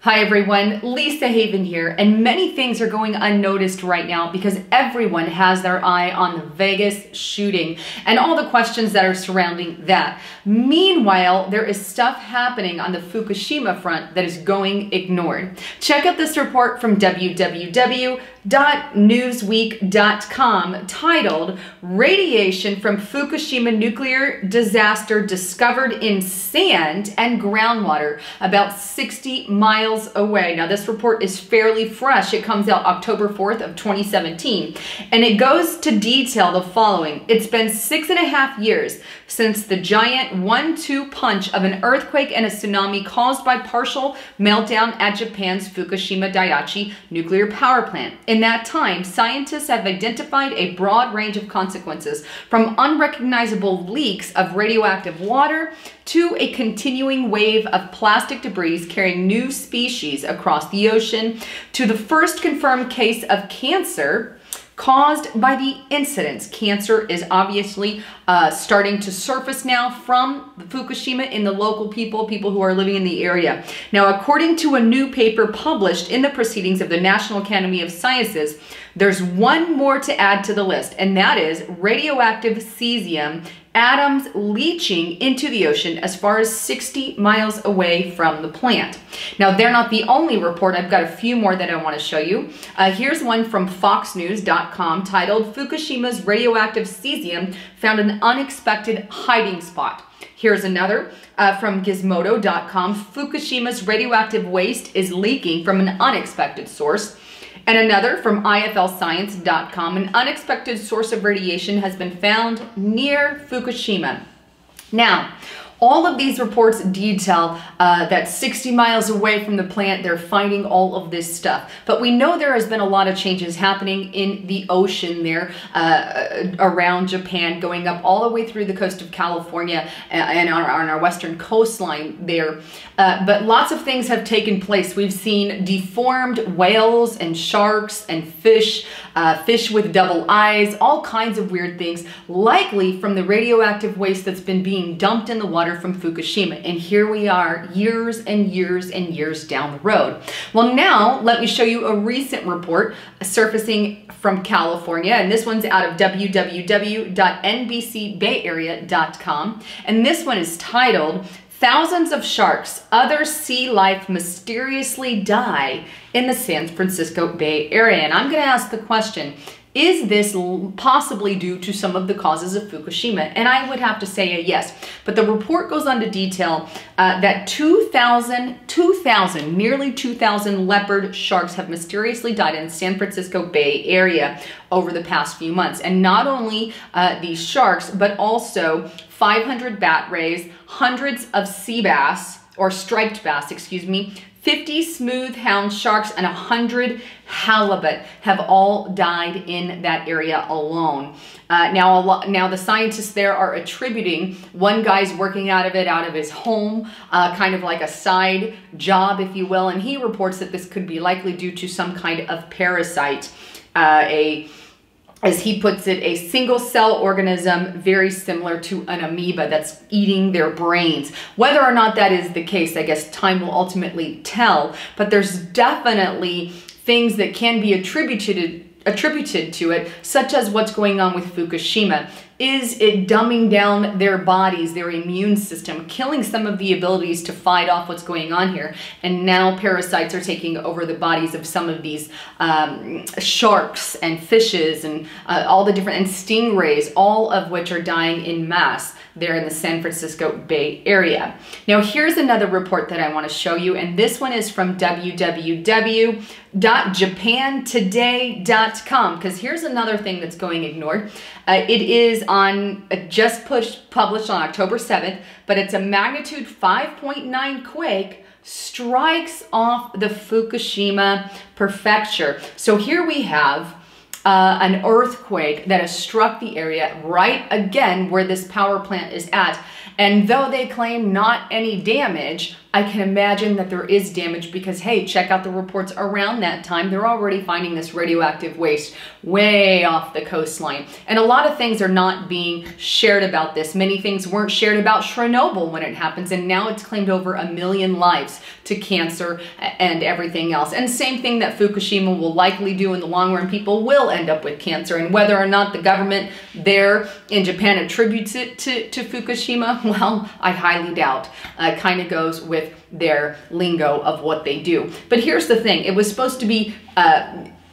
Hi everyone, Lisa Haven here, and many things are going unnoticed right now because everyone has their eye on the Vegas shooting and all the questions that are surrounding that. Meanwhile, there is stuff happening on the Fukushima front that is going ignored. Check out this report from www.newsweek.com titled "Radiation from Fukushima Nuclear Disaster Discovered in Sand and Groundwater about 60 miles away." Now this report is fairly fresh. It comes out October 4th of 2017, and it goes to detail the following. It's been 6.5 years since the giant 1-2 punch of an earthquake and a tsunami caused by partial meltdown at Japan's Fukushima Daiichi nuclear power plant. In that time, scientists have identified a broad range of consequences, from unrecognizable leaks of radioactive water to a continuing wave of plastic debris carrying new species across the ocean, to the first confirmed case of cancer caused by the incidents. Cancer is obviously starting to surface now from Fukushima in the local people who are living in the area. Now, according to a new paper published in the Proceedings of the National Academy of Sciences, there's one more to add to the list, and that is radioactive cesium atoms leaching into the ocean as far as 60 miles away from the plant. Now, they're not the only report. I've got a few more that I want to show you. Here's one from foxnews.com titled "Fukushima's Radioactive Cesium Found an Unexpected Hiding Spot." Here's another from gizmodo.com. "Fukushima's radioactive waste is leaking from an unexpected source." And another from iflscience.com, "An unexpected source of radiation has been found near Fukushima." Now, all of these reports detail that 60 miles away from the plant, they're finding all of this stuff. But we know there has been a lot of changes happening in the ocean there around Japan, going up all the way through the coast of California and on our western coastline there. But lots of things have taken place. We've seen deformed whales and sharks and fish, fish with double eyes, all kinds of weird things, likely from the radioactive waste that's been being dumped in the water from Fukushima. And here we are years and years and years down the road. Well, now let me show you a recent report surfacing from California, and this one's out of www.nbcbayarea.com, and this one is titled "Thousands of Sharks, Other Sea Life Mysteriously Die in the San Francisco Bay Area." And I'm going to ask the question, is this possibly due to some of the causes of Fukushima? And I would have to say a yes. But the report goes on to detail that nearly 2,000 leopard sharks have mysteriously died in the San Francisco Bay Area over the past few months. And not only these sharks, but also 500 bat rays, hundreds of sea bass, or striped bass, excuse me, 50 smooth hound sharks, and 100 halibut have all died in that area alone. Now the scientists there are attributing, one guy's working out of his home, kind of like a side job, if you will, and he reports that this could be likely due to some kind of parasite, as he puts it, a single-cell organism very similar to an amoeba that's eating their brains. Whether or not that is the case, I guess time will ultimately tell, but there's definitely things that can be attributed to it, such as what's going on with Fukushima. Is it dumbing down their bodies, their immune system, killing some of the abilities to fight off what's going on here? And now parasites are taking over the bodies of some of these sharks and fishes and all the different, and stingrays, all of which are dying in mass there in the San Francisco Bay Area. Now, here's another report that I want to show you, and this one is from www.japantoday.com, because here's another thing that's going ignored. It is just published on October 7th, but it's a magnitude 5.9 quake strikes off the Fukushima prefecture. So here we have an earthquake that has struck the area right again where this power plant is at. And though they claim not any damage, I can imagine that there is damage because, hey, check out the reports around that time. They're already finding this radioactive waste way off the coastline. And a lot of things are not being shared about this. Many things weren't shared about Chernobyl when it happens, and now it's claimed over 1 million lives to cancer and everything else. And same thing that Fukushima will likely do in the long run. People will end up with cancer, and whether or not the government there in Japan attributes it to Fukushima, well, I highly doubt. Kind of goes with their lingo of what they do. But here's the thing. It was supposed to be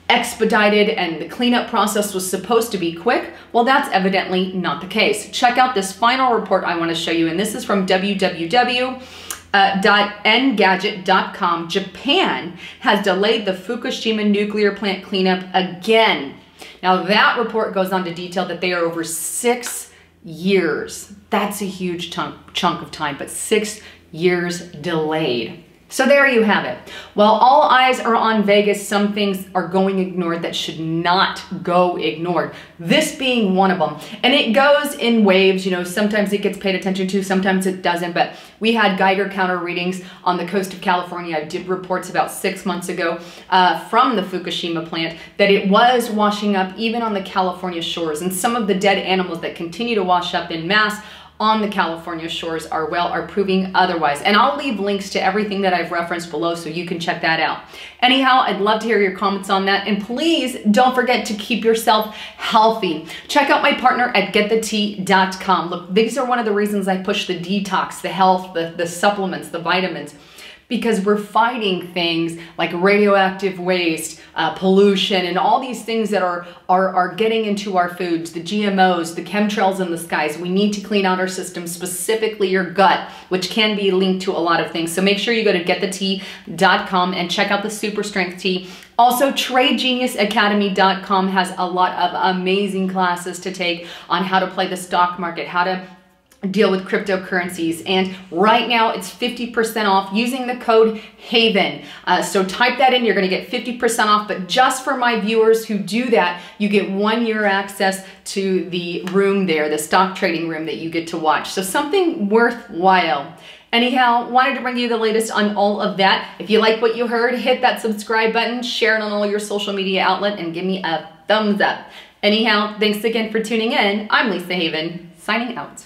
expedited and the cleanup process was supposed to be quick. Well, that's evidently not the case. Check out this final report I want to show you, and this is from www.engadget.com. Japan has delayed the Fukushima nuclear plant cleanup again. Now, that report goes on to detail that they are over 6 years. That's a huge chunk of time, but 6 years delayed. So there you have it. While all eyes are on Vegas, some things are going ignored that should not go ignored. This being one of them. And it goes in waves, you know, sometimes it gets paid attention to, sometimes it doesn't, but we had Geiger counter readings on the coast of California. I did reports about 6 months ago from the Fukushima plant that it was washing up even on the California shores, and some of the dead animals that continue to wash up in mass on the California shores are proving otherwise. And I'll leave links to everything that I've referenced below so you can check that out. Anyhow, I'd love to hear your comments on that. And please don't forget to keep yourself healthy. Check out my partner at getthetea.com. Look, these are one of the reasons I push the detox, the health, the supplements, the vitamins, because we're fighting things like radioactive waste, pollution, and all these things that are getting into our foods, the GMOs, the chemtrails in the skies. We need to clean out our system, specifically your gut, which can be linked to a lot of things. So make sure you go to getthetea.com and check out the Super Strength Tea. Also, TradeGeniusAcademy.com has a lot of amazing classes to take on how to play the stock market, how to deal with cryptocurrencies, and right now it's 50% off using the code HAVEN. So type that in, you're going to get 50% off, but just for my viewers who do that, you get 1 year access to the room there, the stock trading room that you get to watch. So something worthwhile. Anyhow, wanted to bring you the latest on all of that. If you like what you heard, hit that subscribe button, share it on all your social media outlet, and give me a thumbs up. Anyhow, thanks again for tuning in. I'm Lisa Haven, signing out.